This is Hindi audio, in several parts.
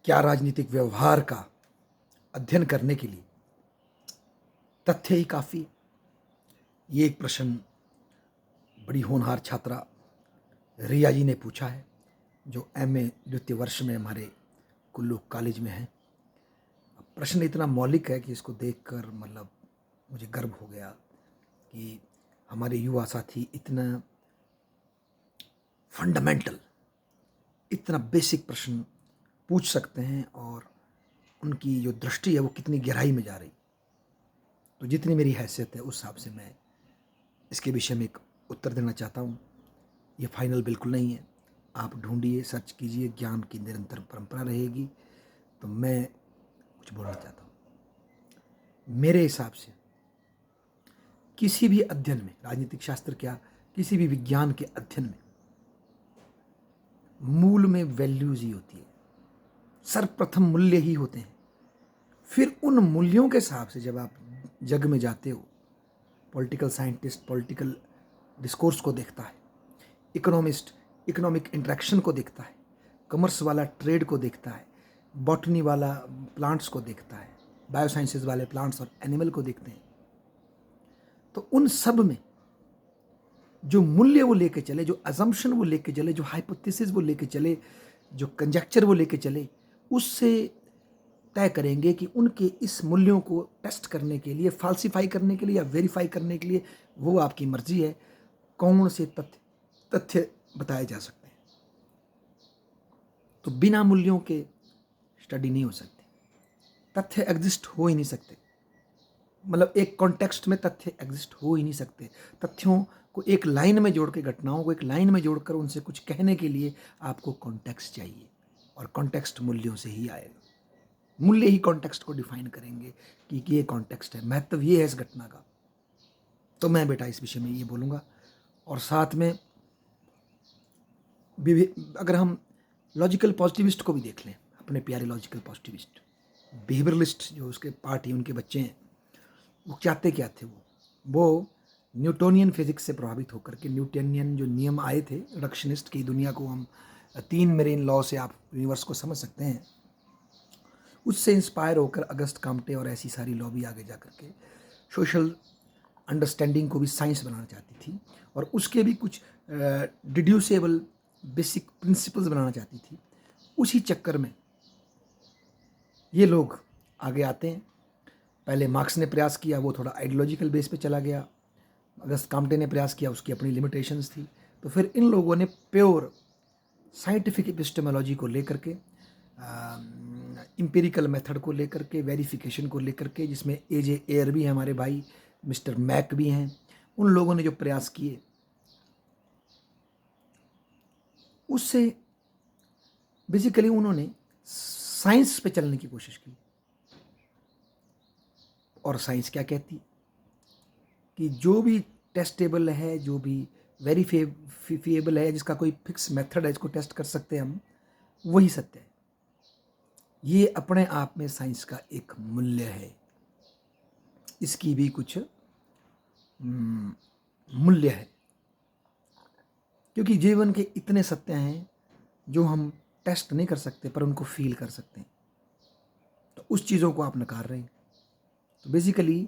क्या राजनीतिक व्यवहार का अध्ययन करने के लिए तथ्य ही काफ़ी? ये एक प्रश्न बड़ी होनहार छात्रा रिया जी ने पूछा है, जो एमए द्वितीय वर्ष में हमारे कुल्लू कॉलेज में है। प्रश्न इतना मौलिक है कि इसको देखकर मतलब मुझे गर्व हो गया कि हमारे युवा साथी इतना फंडामेंटल, इतना बेसिक प्रश्न पूछ सकते हैं और उनकी जो दृष्टि है वो कितनी गहराई में जा रही। तो जितनी मेरी हैसियत है उस हिसाब से मैं इसके विषय में एक उत्तर देना चाहता हूँ। ये फाइनल बिल्कुल नहीं है, आप ढूंढिए, सर्च कीजिए, ज्ञान की निरंतर परंपरा रहेगी। तो मैं कुछ बोलना चाहता हूँ। मेरे हिसाब से किसी भी अध्ययन में, राजनीतिक शास्त्र क्या, किसी भी विज्ञान के अध्ययन में मूल में वैल्यूज ही होती है, सर्वप्रथम मूल्य ही होते हैं। फिर उन मूल्यों के हिसाब से जब आप जग में जाते हो, पॉलिटिकल साइंटिस्ट पॉलिटिकल डिस्कोर्स को देखता है, इकोनॉमिस्ट इकोनॉमिक इंटरेक्शन को देखता है, कॉमर्स वाला ट्रेड को देखता है, बॉटनी वाला प्लांट्स को देखता है, बायोसाइंसेज वाले प्लांट्स और एनिमल को देखते हैं। तो उन सब में जो मूल्य वो लेके चले, जो अजम्पशन वो लेके चले, जो हाइपोथेसिस वो लेके चले, जो कंजेक्चर वो लेके चले, उससे तय करेंगे कि उनके इस मूल्यों को टेस्ट करने के लिए, फाल्सीफाई करने के लिए या वेरीफाई करने के लिए, वो आपकी मर्जी है कौन से तथ्य बताए जा सकते हैं। तो बिना मूल्यों के स्टडी नहीं हो सकती, तथ्य एग्जिस्ट हो ही नहीं सकते। मतलब एक कॉन्टेक्स्ट में तथ्य एग्जिस्ट हो ही नहीं सकते। तथ्यों को एक लाइन में जोड़ के, घटनाओं को एक लाइन में जोड़कर उनसे कुछ कहने के लिए आपको कॉन्टेक्स्ट चाहिए, और कॉन्टेक्स्ट मूल्यों से ही आएगा। मूल्य ही कॉन्टेक्स्ट को डिफाइन करेंगे कि ये कॉन्टेक्स्ट है, महत्व ये है इस घटना का। तो मैं बेटा इस विषय में ये बोलूँगा। और साथ में अगर हम लॉजिकल पॉजिटिविस्ट को भी देख लें, अपने प्यारे लॉजिकल पॉजिटिविस्ट, बिहेवियरलिस्ट जो उसके पार्ट ही उनके बच्चे हैं, वो चाहते क्या थे? वो न्यूटोनियन फिजिक्स से प्रभावित होकर के, न्यूटोनियन जो नियम आए थे रिडक्शनिस्ट की दुनिया को, हम 3 मेरीन लॉ से आप यूनिवर्स को समझ सकते हैं, उससे इंस्पायर होकर अगस्त काम्टे और ऐसी सारी लॉ भी आगे जा करके सोशल अंडरस्टैंडिंग को भी साइंस बनाना चाहती थी, और उसके भी कुछ डिड्यूसेबल बेसिक प्रिंसिपल्स बनाना चाहती थी। उसी चक्कर में ये लोग आगे आते हैं। पहले मार्क्स ने प्रयास किया, वो थोड़ा आइडियोलॉजिकल बेस पे चला गया। अगस्त काम्टे ने प्रयास किया, उसकी अपनी लिमिटेशंस थी। तो फिर इन लोगों ने प्योर साइंटिफिक एपिस्टेमोलॉजी को लेकर के, इंपेरिकल मेथड को लेकर के, वेरिफिकेशन को लेकर के, जिसमें एजे एयर भी हैं हमारे भाई, मिस्टर मैक भी हैं, उन लोगों ने जो प्रयास किए, उससे बेसिकली उन्होंने साइंस पे चलने की कोशिश की। और साइंस क्या कहती कि जो भी टेस्टेबल है, जो भी वेरीफिएबल है, जिसका कोई फिक्स मेथड है, इसको टेस्ट कर सकते हैं हम, वही सत्य है। ये अपने आप में साइंस का एक मूल्य है, इसकी भी कुछ मूल्य है, क्योंकि जीवन के इतने सत्य हैं जो हम टेस्ट नहीं कर सकते पर उनको फील कर सकते हैं। तो उस चीज़ों को आप नकार रहे हैं। तो बेसिकली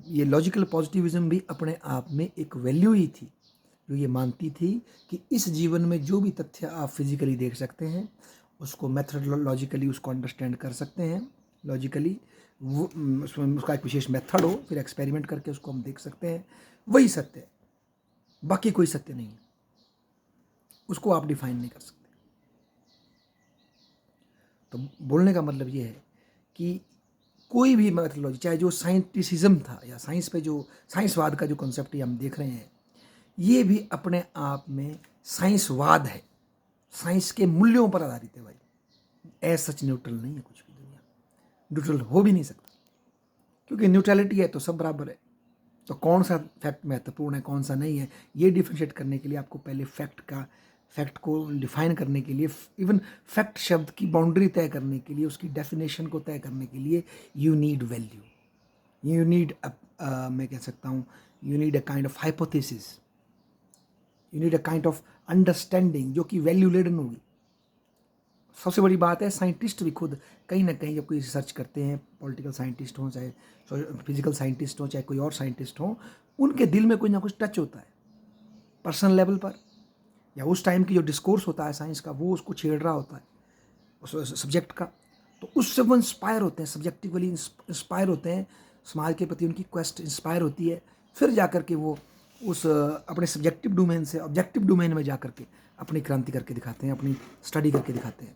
ये लॉजिकल पॉजिटिविज्म भी अपने आप में एक वैल्यू ही थी, जो ये मानती थी कि इस जीवन में जो भी तथ्य आप फिजिकली देख सकते हैं, उसको मेथडोलॉजिकली उसको अंडरस्टैंड कर सकते हैं, लॉजिकली वो उसमें उसका एक विशेष मेथड हो, फिर एक्सपेरिमेंट करके उसको हम देख सकते हैं, वही सत्य है, बाकी कोई सत्य नहीं है, उसको आप डिफाइन नहीं कर सकते। तो बोलने का मतलब ये है कि कोई भी मेथडोलॉजी, चाहे जो साइंटिसिज्म था या साइंस पे जो साइंसवाद का जो कॉन्सेप्ट हम देख रहे हैं, ये भी अपने आप में साइंसवाद है, साइंस के मूल्यों पर आधारित है भाई। एज सच न्यूट्रल नहीं है कुछ भी, दुनिया न्यूट्रल हो भी नहीं सकता, क्योंकि न्यूट्रलिटी है तो सब बराबर है। तो कौन सा फैक्ट महत्वपूर्ण है, कौन सा नहीं है, ये डिफ्रेंशिएट करने के लिए आपको पहले फैक्ट को डिफाइन करने के लिए, इवन फैक्ट शब्द की बाउंड्री तय करने के लिए, उसकी डेफिनेशन को तय करने के लिए you need value, you need, मैं कह सकता हूँ, you need a kind of hypothesis, you need a kind of understanding जो कि वैल्यू लेडन होगी। सबसे बड़ी बात है, साइंटिस्ट भी खुद कहीं ना कहीं जब कोई रिसर्च करते हैं, पॉलिटिकल साइंटिस्ट हों चाहे फिजिकल साइंटिस्ट हों चाहे कोई और साइंटिस्ट हों, उनके दिल में कुछ ना कुछ टच होता है पर्सनल लेवल पर, या उस टाइम की जो डिस्कोर्स होता है साइंस का वो उसको छेड़ रहा होता है उस सब्जेक्ट का, तो उससे वो इंस्पायर होते हैं, सब्जेक्टिवली इंस्पायर होते हैं, समाज के प्रति उनकी क्वेस्ट इंस्पायर होती है, फिर जा कर के वो उस अपने सब्जेक्टिव डोमेन से ऑब्जेक्टिव डोमेन में जा कर के अपनी क्रांति करके दिखाते हैं, अपनी स्टडी करके दिखाते हैं।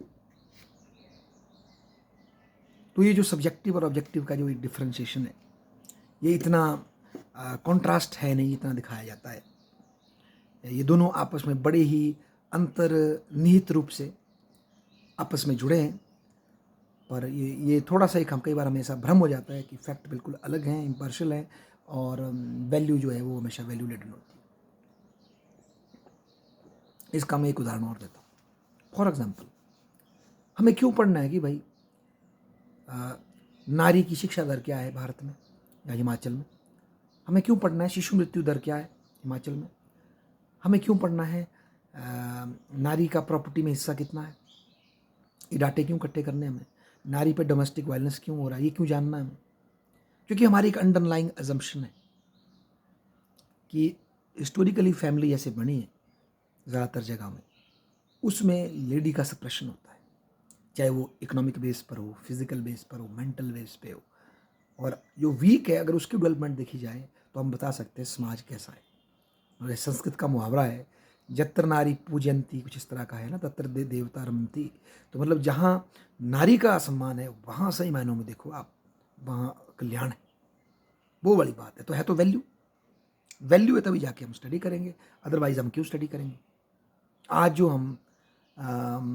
तो ये जो सब्जेक्टिव और ऑब्जेक्टिव का जो एक डिफ्रेंशिएशन है, ये इतना कॉन्ट्रास्ट है नहीं, इतना दिखाया जाता है। ये दोनों आपस में बड़े ही अंतर्निहित रूप से आपस में जुड़े हैं, पर ये थोड़ा सा एक हम कई बार हमें ऐसा भ्रम हो जाता है कि फैक्ट बिल्कुल अलग हैं, इम्पार्शियल हैं, और वैल्यू जो है वो हमेशा वैल्यू लेडन होती है। इसका मैं एक उदाहरण और देता हूँ। फॉर एग्जाम्पल, हमें क्यों पढ़ना है कि भाई नारी की शिक्षा दर क्या है भारत में या हिमाचल में? हमें क्यों पढ़ना है शिशु मृत्यु दर क्या है हिमाचल में? हमें क्यों पढ़ना है नारी का प्रॉपर्टी में हिस्सा कितना है? ये डाटे क्यों इकट्ठे करने हमें? नारी पे डोमेस्टिक वायलेंस क्यों हो रहा है, ये क्यों जानना है हमें? क्योंकि हमारी एक अंडरलाइंग अजम्पशन है कि हिस्टोरिकली फैमिली जैसे बनी है ज़्यादातर जगह में, उसमें लेडी का सप्रेशन होता है, चाहे वो इकोनॉमिक बेस पर हो, फिजिकल बेस पर हो, मेंटल बेस पे हो, और जो वीक है अगर उसकी डेवलपमेंट देखी जाए तो हम बता सकते हैं समाज कैसा है। और संस्कृत का मुहावरा है, जत्र नारी पूजयंती, कुछ इस तरह का है ना, तत्र देवता रमती। तो मतलब जहाँ नारी का सम्मान है वहाँ सही मायनों में देखो आप, वहाँ कल्याण है, वो वाली बात है। तो है तो वैल्यू, वैल्यू है तभी जाके हम स्टडी करेंगे, अदरवाइज हम क्यों स्टडी करेंगे? आज जो हम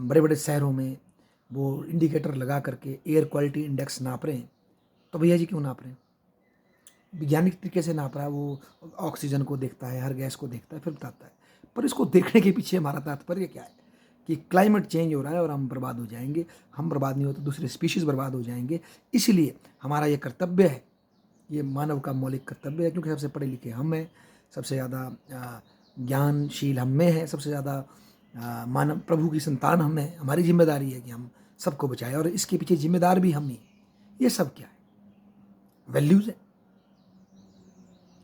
बड़े बड़े शहरों में वो इंडिकेटर लगा करके एयर क्वालिटी इंडेक्स नाप रहे हैं, तो भैया जी क्यों नाप रहे हैं? वैज्ञानिक तरीके से नाप रहा है, वो ऑक्सीजन को देखता है, हर गैस को देखता है, फिर बताता है। पर इसको देखने के पीछे हमारा तात्पर्य क्या है कि क्लाइमेट चेंज हो रहा है और हम बर्बाद हो जाएंगे, हम बर्बाद नहीं होते दूसरे स्पीशीज़ बर्बाद हो जाएंगे। इसलिए हमारा ये कर्तव्य है, ये मानव का मौलिक कर्तव्य है, क्योंकि सबसे पढ़े लिखे हम हैं, सबसे ज़्यादा ज्ञानशील हम में है, सबसे ज़्यादा मानव प्रभु की संतान हम हैं। हमारी जिम्मेदारी है कि हम सबको बचाएं, और इसके पीछे जिम्मेदार भी हम ही। ये सब क्या है? वैल्यूज़ है,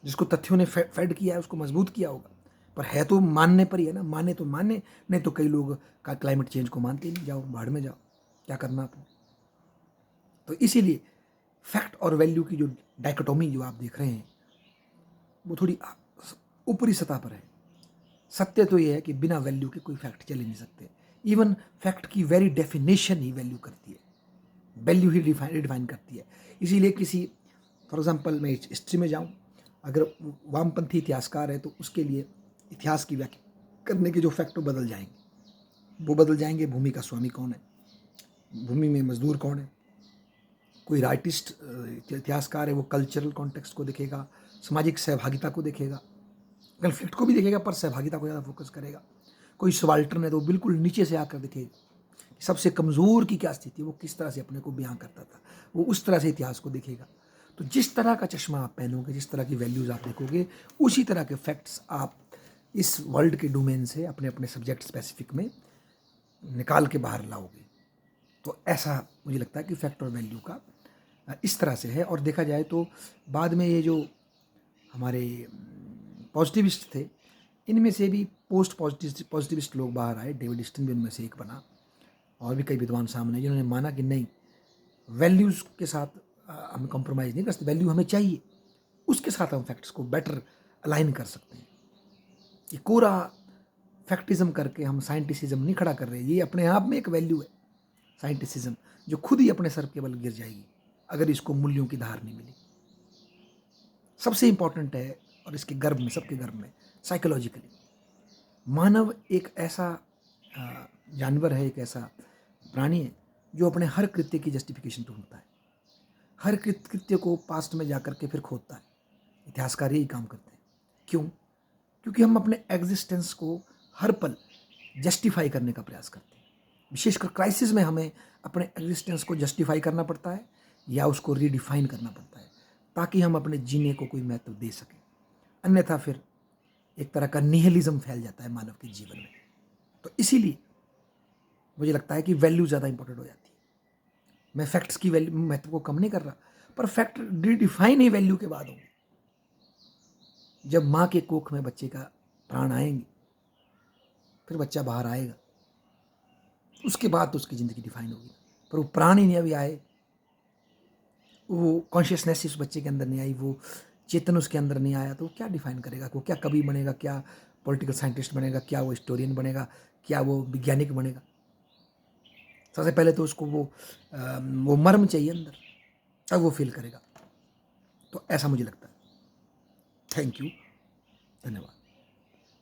जिसको तथ्यों ने फेड किया है उसको मजबूत किया होगा, पर है तो मानने पर ही है ना। माने तो माने, नहीं तो कई लोग का क्लाइमेट चेंज को मानते ही नहीं, जाओ बाढ़ में जाओ, क्या करना आपने। तो इसीलिए फैक्ट और वैल्यू की जो डाइकोटोमी जो आप देख रहे हैं वो थोड़ी ऊपरी सतह पर है। सत्य तो ये है कि बिना वैल्यू के कोई फैक्ट चल ही नहीं सकते। इवन फैक्ट की वेरी डेफिनेशन ही वैल्यू करती है, वैल्यू ही रिडिफाइन करती है। इसीलिए किसी, फॉर एग्जांपल मैं हिस्ट्री में जाऊं, अगर वामपंथी इतिहासकार है तो उसके लिए इतिहास की व्याख्या करने के जो फैक्ट बदल जाएंगे, वो बदल जाएंगे। भूमि का स्वामी कौन है, भूमि में मजदूर कौन है। कोई राइटिस्ट इतिहासकार है वो कल्चरल कॉन्टेक्स्ट को देखेगा, सामाजिक सहभागिता को देखेगा, कन्फ्लिक्ट को भी देखेगा पर सहभागिता को ज़्यादा फोकस करेगा। कोई सबाल्टर्न है तो बिल्कुल नीचे से आकर देखेगा सबसे कमज़ोर की क्या स्थिति, वो किस तरह से अपने को बयां करता था, वो उस तरह से इतिहास को देखेगा। तो जिस तरह का चश्मा आप पहनोगे, जिस तरह की वैल्यूज़ आप देखोगे, उसी तरह के फैक्ट्स आप इस वर्ल्ड के डोमेन से अपने अपने सब्जेक्ट स्पेसिफिक में निकाल के बाहर लाओगे। तो ऐसा मुझे लगता है कि फैक्ट और वैल्यू का इस तरह से है। और देखा जाए तो बाद में ये जो हमारे पॉजिटिविस्ट थे, इनमें से भी पोस्ट पॉजिटिविस्ट लोग बाहर आए, डेविड स्टिन भी उनमें से एक बना, और भी कई विद्वान सामने जिन्होंने माना कि नहीं, वैल्यूज़ के साथ हम कॉम्प्रोमाइज़ नहीं कर सकते, वैल्यू हमें चाहिए, उसके साथ हम फैक्ट्स को बेटर अलाइन कर सकते हैं। ये कोरा फैक्टिज्म करके हम साइंटिसिज्म नहीं खड़ा कर रहे, ये अपने आप में एक वैल्यू है साइंटिसिज्म, जो खुद ही अपने सर के बल गिर जाएगी अगर इसको मूल्यों की धार नहीं मिली। सबसे इंपॉर्टेंट है, और इसके गर्भ में, सबके गर्भ में, साइकोलॉजिकली मानव एक ऐसा जानवर है, एक ऐसा प्राणी है जो अपने हर कृत्य की जस्टिफिकेशन ढूंढता है, हर कृत्य को पास्ट में जाकर के फिर खोदता है। इतिहासकार यही काम करते हैं। क्यों? क्योंकि हम अपने एग्जिस्टेंस को हर पल जस्टिफाई करने का प्रयास करते हैं। विशेषकर क्राइसिस में हमें अपने एग्जिस्टेंस को जस्टिफाई करना पड़ता है या उसको रीडिफाइन करना पड़ता है, ताकि हम अपने जीने को कोई महत्व दे सकें। अन्यथा फिर एक तरह का निहिलिज्म फैल जाता है मानव के जीवन में। तो इसीलिए मुझे लगता है कि वैल्यू ज़्यादा इंपॉर्टेंट हो जाती है। मैं फैक्ट्स की वैल्यू महत्व को कम नहीं कर रहा, पर फैक्ट डिफाइन ही वैल्यू के बाद होंगे। जब माँ के कोख में बच्चे का प्राण आएंगे, फिर बच्चा बाहर आएगा, उसके बाद तो उसकी ज़िंदगी डिफाइन होगी। पर वो प्राण ही नहीं अभी आए, वो कॉन्शियसनेस उस बच्चे के अंदर नहीं आई, वो चेतन उसके अंदर नहीं आया, तो वो क्या डिफाइन करेगा? वो क्या कवि बनेगा, क्या पॉलिटिकल साइंटिस्ट बनेगा, क्या वो हिस्टोरियन बनेगा, क्या वो वैज्ञानिक बनेगा? सबसे पहले तो उसको वो मर्म चाहिए अंदर, तब वो फील करेगा। तो ऐसा मुझे लगता है। थैंक यू, धन्यवाद।